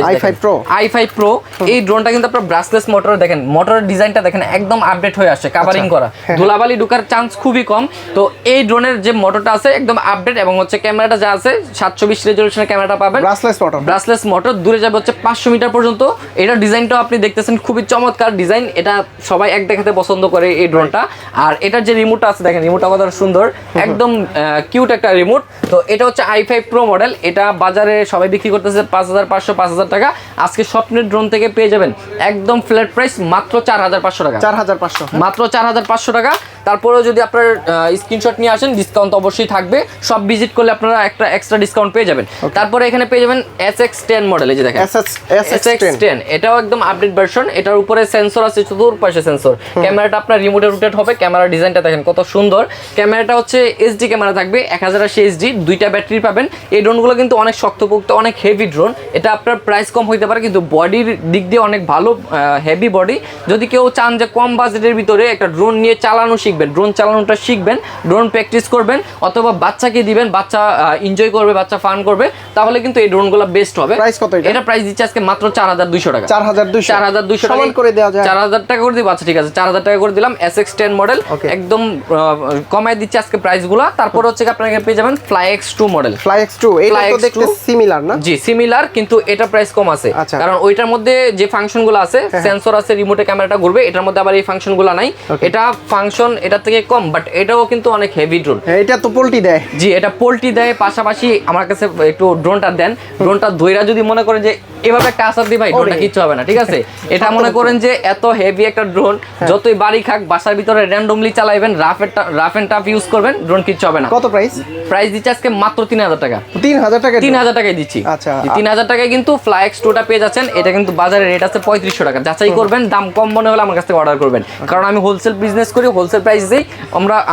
i5 Pro এই ড্রোনটা কিন্তু আপনার ব্রাসলেস মোটর। দেখেন মোটরের ডিজাইনটা দেখেন, একদম আপডেট হয়ে আসছে, কাভারিং করা, ধুলাবালি ঢোকার চান্স খুবই কম। তো এই ড্রোনের যে মোটরটা আছে একদম আপডেট, এবং হচ্ছে ক্যামেরাটা যা আছে 720 রেজোলিউশনের ক্যামেরাটা পাবেন, ব্রাসলেস মোটর। দূরে যাবে হচ্ছে 500 মিটার পর্যন্ত। এটা ডিজাইনটাও আপনি দেখতেছেন, খুবই চমৎকার ডিজাইন। এটা সবাই এক দেখাতে পছন্দ করে এই ড্রোনটা। আর এটার যে রিমোটটা আছে দেখেন, রিমোটটা কত সুন্দর, একদম কিউট একটা রিমোট। তো এটা হচ্ছে i5 Pro মডেল। এটা বাজারে সবাই বিক্রি করতেছে 5500 5000 টাকা। আজকে স্বপ্নের ড্রোন থেকে পেয়ে যাবেন একদম ফ্ল্যাট প্রাইস মাত্র 4500 টাকা। 4500, মাত্র 4500 টাকা। তারপরেও যদি আপনার স্ক্রিনশট নিয়ে আসেন, ডিসকাউন্ট অবশ্যই থাকবে। সব ভিজিট করলে আপনারা একটা এক্সট্রা ডিসকাউন্ট পেয়ে যাবেন। তারপরে এখানে পেয়ে যাবেন SX10 মডেল। এই যে দেখেন SX10, এটাও একদম আপডেট ভার্সন। এটার উপরে সেন্সর আছে, চতুর্পাশে সেন্সর। ক্যামেরাটা আপনার রিমোটে রোটেট হবে। ক্যামেরা ডিজাইনটা দেখেন কত সুন্দর। ক্যামেরাটা হচ্ছে HD ক্যামেরা থাকবে, 1080 HD, 2টা ব্যাটারি পাবেন। এই ড্রোনগুলো কিন্তু অনেক শক্তপোক্ত, অনেক হেভি ড্রোন। এটা আপনার প্রাইস কম হইতে পারে, কিন্তু বডির দিক দিয়ে অনেক ভালো, হেভি বডি। যদি কেউ চান যে কম বাজেটের ভিতরে একটা ড্রোন নিয়ে চালানো শিখবেন, ড্রোন চালানোটা শিখবেন, ড্রোন প্র্যাকটিস করবেন, অথবা বাচ্চাকে দিবেন, বাচ্চা এনজয় করবে, বাচ্চা ফান করবে, তাহলে কিন্তু এই ড্রোনগুলো বেস্ট হবে। প্রাইস কত এটা? প্রাইস দিচ্ছে আজকে মাত্র 4200 টাকা। 4200 টাকা করে দেওয়া যায়। 4000 টাকা করে দিব। আচ্ছা ঠিক আছে, 4000 টাকা করে দিলাম। SX10 মডেল একদম কমায় দিচ্ছে আজকে প্রাইসগুলো। তারপর হচ্ছে আপনারা পেয়ে যাবেন fly X2 model. Fly X2 এটা তো দেখতে সিমিলার না? জি সিমিলার, কিন্তু এটা প্রাইস কম আছে, কারণ ওইটার মধ্যে যে ফাংশনগুলো আছে, সেন্সর আছে, রিমোটে ক্যামেরাটা ঘুরবে, এটার মধ্যে আবার এই ফাংশনগুলো নাই। এটা ফাংশন এটার থেকে কম, বাট এটাও কিন্তু অনেক হেভি ড্রোন। এটা তো পোল্টি দেয়। জি এটা পোল্টি দেয়, পাশাপাশি আমার কাছে একটু ড্রোনটা দেন, ড্রোনটা ধইরা যদি মনে করেন যে এভাবে একটা আসার দিই ভাই, ড্রোনটা কিচ্ছু হবে না, ঠিক আছে? এটা মনে করেন যে এত হেভি একটা ড্রোন, যতই বাড়ি খাক বাসার ভিতরে র্যান্ডমলি চালাইবেন, রাফ এন্ড টাফ ইউজ করবেন, ড্রোন কিচ্ছু হবে না। কত প্রাইস? প্রাইস দিচ্ছি আজকে মাত্র 3000 টাকা। 3000 টাকা? 3000 টাকায় দিচ্ছি। আচ্ছা 3000 টাকায় কিন্তু ফ্লাই X2 টা পেয়ে যাচ্ছেন। এটা কিন্তু বাজারে রেট আছে 3500 টাকা। যাচাই করবেন, দাম কম মনে হলে আমার কাছ থেকে অর্ডার করবেন, কারণ আমি হোলসেল বিজনেস করি, হোলসেল প্রাইসেই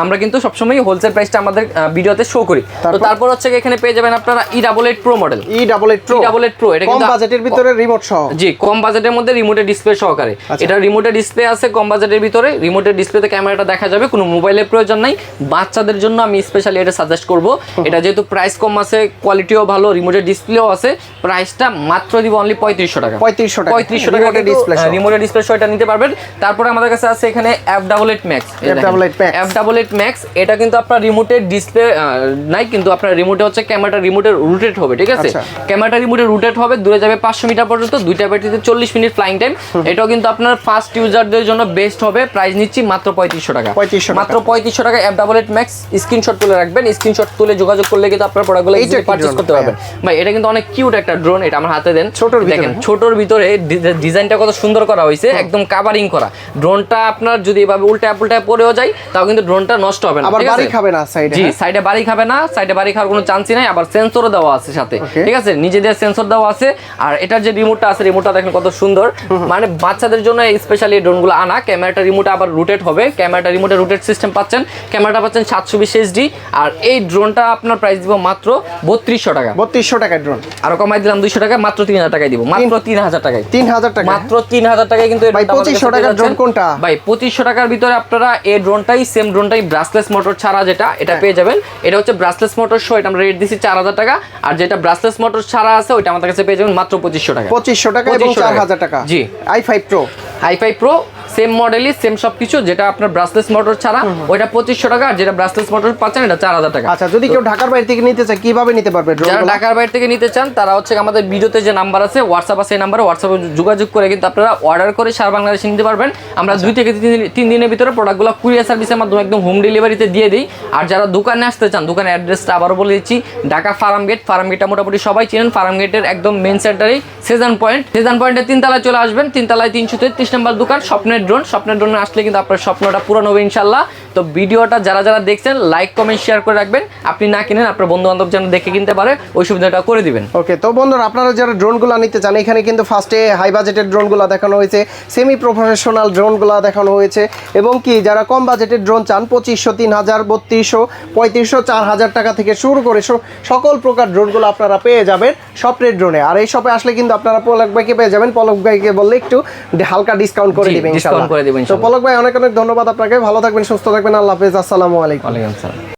আমরা কিন্তু সবসময় হোলসেল প্রাইসটা আমাদের ভিডিওতে শো করি। তো তারপর হচ্ছে এখানে পেয়ে যাবেন আপনারা E88 Pro model. E88 Pro এটা কিন্তু কম বাজেটের ভিতরে রিমোট সহ। জি কম বাজেটের মধ্যে রিমোটের ডিসপ্লে সহকারে। এটা রিমোটের ডিসপ্লে আছে কম বাজেটের ভিতরে, রিমোটের ডিসপ্লেতে ক্যামেরাটা দেখা যাবে, কোনো মোবাইলের প্রয়োজন নাই। বাচ্চাদের জন্য আমি স্পেশালি এটা সাজেস্ট করব। এটা যেহেতু প্রাইস কম আছে, কোয়ালিটিও ভালো, রিমোটের ডিসপ্লেও আছে, প্রাইসটা মাত্র দিব অনলি 3500 টাকা। 3500 টাকা রিমোটের ডিসপ্লে সহ এটা নিতে পারবেন। তারপরে আমাদের কাছে আছে এখানে F88 Max। F88 Max এটা কিন্তু আপনার রিমোটের ডিসপ্লে নাই, কিন্তু আপনার রিমোটে হচ্ছে ক্যামেরাটা রিমোটের রোটেট হবে, ঠিক আছে? ক্যামেরাটা রিমোটের রোটেট হবে, দূরে যাবে 500 মিটার পর্যন্ত, দুইটা ব্যাটারিতে 40 মিনিট ফ্লাইং টাইম। এটাও কিন্তু আপনার ফার্স্ট ইউজারদের জন্য বেস্ট হবে। প্রাইস নিচ্ছি মাত্র 3500 টাকা। মাত্র 3500 টাকা F88 Max। স্ক্রিনশট তুলে রাখবেন, স্ক্রিনশট তুলে যোগাযোগ করলে কিন্তু আপনার প্রোডাক্টগুলো ইজিলি পারচেজ করতে পারবেন। ভাই এটা কিন্তু অনেক কিউট একটা ড্রোন, এটা আমার হাতে দেন। দেখেন ছোটর ভিতরে ডিজাইনটা কত সুন্দর করা হয়েছে, একদম কাভারিং করা। ড্রোনটা আপনার যদি এভাবে উল্টায় পড়েও যায়, তাও কিন্তু ড্রোনটা নষ্ট হবে না, আবার বাড়ি খাবে না সাইডে। জি সাইডে বাড়ি খাবে না, সাইডে বাড়ি খাওয়ার কোনো চান্সই নাই। আবার সেন্সরও দেওয়া আছে সাথে, ঠিক আছে? নিজেদের সেন্সর দেওয়া আছে। আর এটার যে রিমোটটা আছে, রিমোটটা দেখেন কত সুন্দর, মানে বাচ্চাদের জন্য স্পেশালি এই ড্রোনগুলো আনা। ক্যামেরাটা রিমোট আবার রোটেট হবে, ক্যামেরাটা রিমোটে রোটেট সিস্টেম পাচ্ছেন, ক্যামেরাটা পাচ্ছেন 720 HD। আর এই ড্রোনটা আপনার প্রাইস দিব মাত্র 3200 টাকা। 3200 টাকা ড্রোন, আরো কমাই দিলাম 200 টাকা, মাত্র 3000 টাকায় দিব। মাত্র 3000 টাকায়, 3000 টাকা, মাত্র 3000 টাকায় কিন্তু ভাই 2500 টাকার ড্রোন কোনটা? ভাই 2500 টাকার ভিতরে আপনারা এই ড্রোনটাই, সেম ড্রোনটাই ব্রাসলেস মোটর ছাড়া যেটা, এটা পেয়ে যাবেন। এটা হচ্ছে ব্রাসলেস মোটর সহ, এটা আমরা রেট দিছি 4000 টাকা। আর যেটা ব্রাসলেস মোটর ছাড়া আছে, ওইটা আমাদের কাছে পেয়ে যাবেন মাত্র 2500 টাকা। 2500 টাকা এবং 4000 টাকা। জি i5 Pro সেম মডেলই, সেম সবকিছু। যেটা আপনার ব্রাসলেস মোটর ছাড়া ওইটা 2500 টাকা, আর যেটা ব্রাসলেস মোটর পাচ্ছেন এটা 4000 টাকা। আচ্ছা যদি কেউ ঢাকার বাইরে থেকে নিতে চায় কিভাবে নিতে পারবে? যারা ঢাকার বাইরে থেকে নিতে চান তারা হচ্ছে আমাদের ভিডিওতে যে নাম্বার আছে, হোয়াটসঅ্যাপ আছে, এই নাম্বারে হোয়াটসঅ্যাপে যোগাযোগ করে কিন্তু আপনারা অর্ডার করে সারা বাংলাদেশে নিতে পারবেন। আমরা 2 থেকে 3 দিনের ভিতরে প্রোডাক্টগুলো কুরিয়ার সার্ভিসের মাধ্যমে একদম হোম ডেলিভারিতে দিয়ে দিই। আর যারা দোকানে আসতে চান, দোকানের অ্যাড্রেসটা আবারও বলে দিচ্ছি, ঢাকা ফার্ম গেটটা মোটামুটি সবাই চিনেন। ফার্ম গেটের একদম মেইন সেন্টারেই সেজান পয়েন্টের 3 তলায় চলে আসবেন। 3 তলায় 333 নম্বর দোকান, স্বপ্নের ড্রোন আসলে কিন্তু আপনার স্বপ্নটা পূরণ হবে ইনশাল্লাহ। তো ভিডিওটা যারা দেখছেন লাইক কমেন্ট শেয়ার করে রাখবেন। আপনি না কিনেন, আপনার বন্ধু বান্ধব যেন দেখে কিনতে পারে, ওই সুবিধাটা করে দিবেন। ওকে, তো বন্ধুরা আপনারা যারা ড্রোনগুলো নিতে চান, এখানে কিন্তু ফার্স্টে হাই বাজেটের ড্রোনগুলো দেখানো হয়েছে, সেমি প্রফেশনাল ড্রোনগুলো দেখানো হয়েছে, এবং কি যারা কম বাজেটের ড্রোন চান 2500, 3000, 3200, 3500, 4000 টাকা থেকে শুরু করে সকল প্রকার ড্রোনগুলো আপনারা পেয়ে যাবেন স্বপ্নের ড্রোনে। আর এই শপে আসলে কিন্তু আপনারা পলক ভাইকে পেয়ে যাবেন। পলক ভাইকে বললে একটু হালকা ডিসকাউন্ট করে দিবেন ইনশাআল্লাহ। তো পলক ভাই অনেক ধন্যবাদ আপনাকে, ভালো থাকবেন, সুস্থ থাকবেন, আল্লাহ হাফেজ, আসসালামু আলাইকুম। ওয়ালাইকুম আসসালাম।